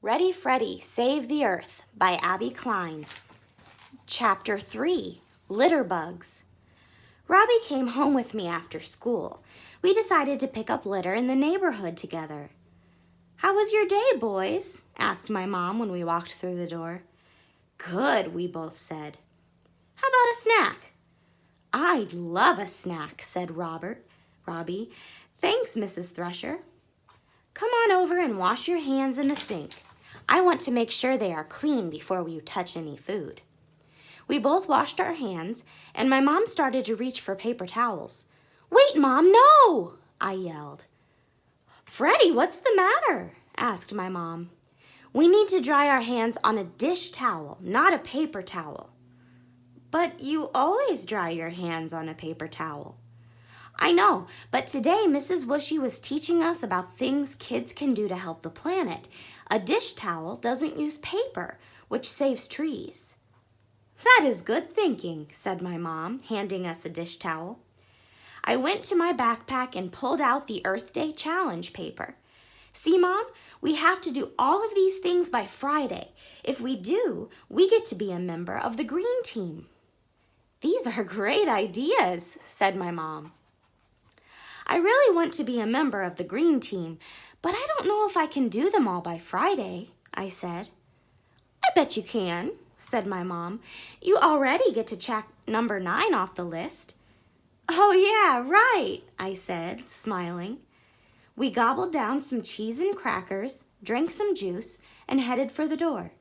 Ready, Freddy, Save the Earth by Abby Klein. Chapter 3, Litter Bugs. Robbie came home with me after school. We decided to pick up litter in the neighborhood together. "How was your day, boys?" asked my mom when we walked through the door. "Good," we both said. "How about a snack?" "I'd love a snack," said Robbie. "Thanks, Mrs. Thresher." "Come on over and wash your hands in the sink. I want to make sure they are clean before we touch any food." We both washed our hands, and my mom started to reach for paper towels. "Wait, Mom, no!" I yelled. "Freddy, what's the matter?" asked my mom. "We need to dry our hands on a dish towel, not a paper towel." "But you always dry your hands on a paper towel." "I know, but today Mrs. Wushy was teaching us about things kids can do to help the planet. A dish towel doesn't use paper, which saves trees." "That is good thinking," said my mom, handing us a dish towel. I went to my backpack and pulled out the Earth Day Challenge paper. "See, Mom, we have to do all of these things by Friday. If we do, we get to be a member of the green team." "These are great ideas," said my mom. "I really want to be a member of the green team, but I don't know if I can do them all by Friday," I said. "I bet you can," said my mom. "You already get to check number 9 off the list." "Oh yeah, right," I said, smiling. We gobbled down some cheese and crackers, drank some juice, and headed for the door.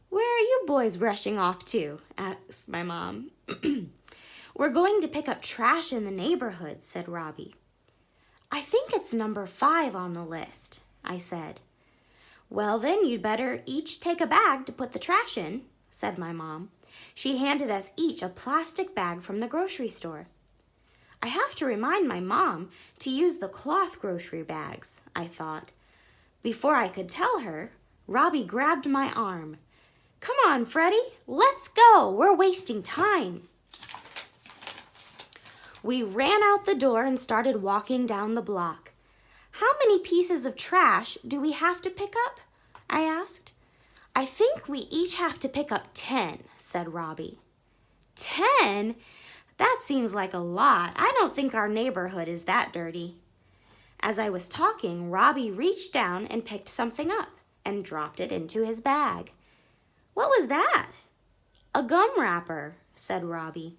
"Where are you boys rushing off to?" asked my mom. "We're going to pick up trash in the neighborhood," said Robbie. "I think it's number 5 on the list," I said. "Well, then you'd better each take a bag to put the trash in," said my mom. She handed us each a plastic bag from the grocery store. I have to remind my mom to use the cloth grocery bags, I thought. Before I could tell her, Robbie grabbed my arm. "Come on, Freddy, let's go. We're wasting time." We ran out the door and started walking down the block. "How many pieces of trash do we have to pick up?" I asked. "I think we each have to pick up 10, said Robbie. 10? That seems like a lot. I don't think our neighborhood is that dirty. As I was talking, Robbie reached down and picked something up and dropped it into his bag. "What was that?" "A gum wrapper," said Robbie.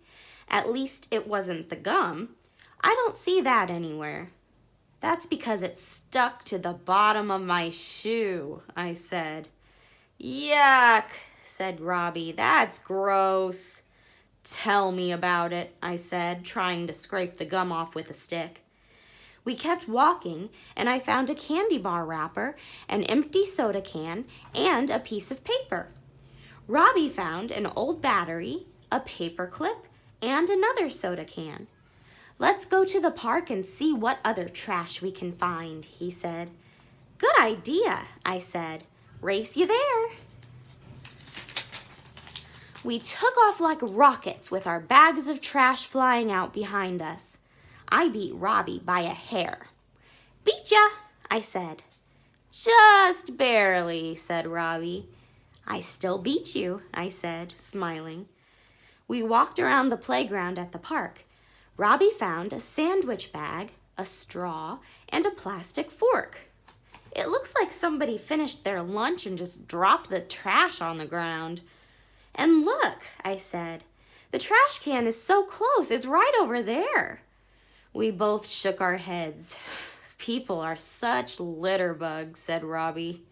"At least it wasn't the gum. I don't see that anywhere." "That's because it stuck to the bottom of my shoe," I said. "Yuck," said Robbie. "That's gross." "Tell me about it," I said, trying to scrape the gum off with a stick. We kept walking, and I found a candy bar wrapper, an empty soda can, and a piece of paper. Robbie found an old battery, a paper clip, and another soda can. "Let's go to the park and see what other trash we can find," he said. "Good idea," I said. "Race you there." We took off like rockets with our bags of trash flying out behind us. I beat Robbie by a hair. "Beat ya," I said. "Just barely," said Robbie. "I still beat you," I said, smiling. We walked around the playground at the park. Robbie found a sandwich bag, a straw, and a plastic fork. "It looks like somebody finished their lunch and just dropped the trash on the ground." "And look," I said, "the trash can is so close, it's right over there." We both shook our heads. "People are such litter bugs," said Robbie.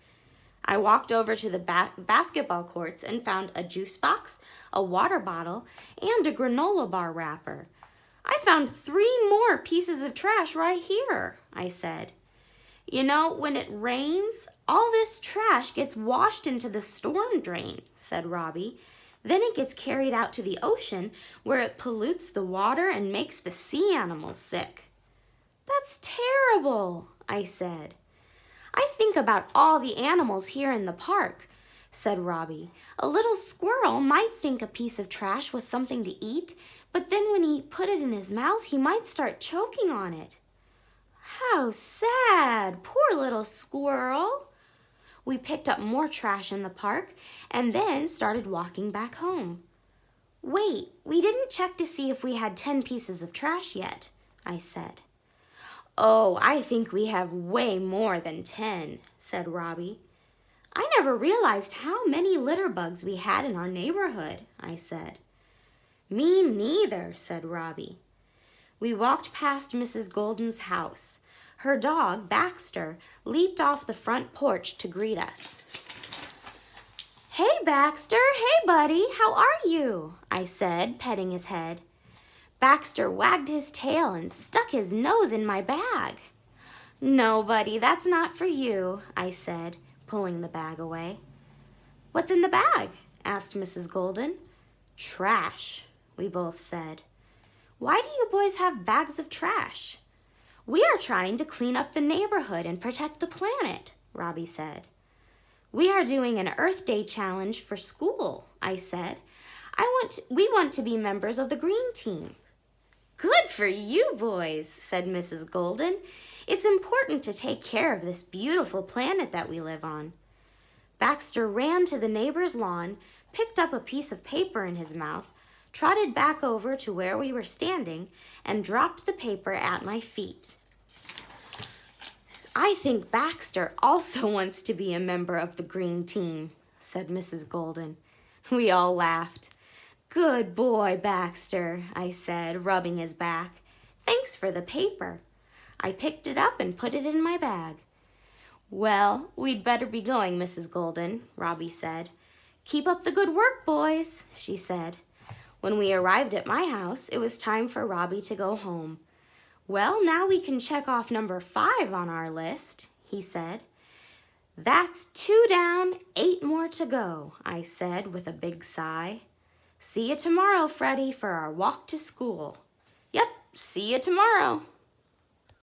I walked over to the basketball courts and found a juice box, a water bottle, and a granola bar wrapper. "I found 3 more pieces of trash right here," I said. "You know, when it rains, all this trash gets washed into the storm drain," said Robbie. "Then it gets carried out to the ocean where it pollutes the water and makes the sea animals sick." "That's terrible," I said. "I think about all the animals here in the park," said Robbie. "A little squirrel might think a piece of trash was something to eat, but then when he put it in his mouth, he might start choking on it." "How sad! Poor little squirrel." We picked up more trash in the park and then started walking back home. Wait, we didn't check to see if we had 10 pieces of trash yet, I said. Oh, I think we have way more than 10, said Robbie. I never realized how many litter bugs we had in our neighborhood, I said. Me neither, said Robbie. We walked past Mrs. Golden's house. Her dog, Baxter, leaped off the front porch to greet us. Hey, Baxter. Hey, buddy. How are you? I said, petting his head. Baxter wagged his tail and stuck his nose in my bag. No, buddy, that's not for you, I said, pulling the bag away. What's in the bag? Asked Mrs. Golden. Trash, we both said. Why do you boys have bags of trash? We are trying to clean up the neighborhood and protect the planet, Robbie said. We are doing an Earth Day challenge for school, I said. We want to be members of the green team. Good for you boys, said Mrs. Golden. It's important to take care of this beautiful planet that we live on. Baxter ran to the neighbor's lawn, picked up a piece of paper in his mouth, trotted back over to where we were standing, and dropped the paper at my feet. I think Baxter also wants to be a member of the green team, said Mrs. Golden. We all laughed. Good boy, Baxter, I said, rubbing his back. Thanks for the paper. I picked it up and put it in my bag. Well, we'd better be going, Mrs. Golden, Robbie said. Keep up the good work, boys, she said. When we arrived at my house, it was time for Robbie to go home. Well, now we can check off number 5 on our list, he said. That's 2 down, 8 more to go, I said with a big sigh. See you tomorrow, Freddy, for our walk to school. Yep, see you tomorrow.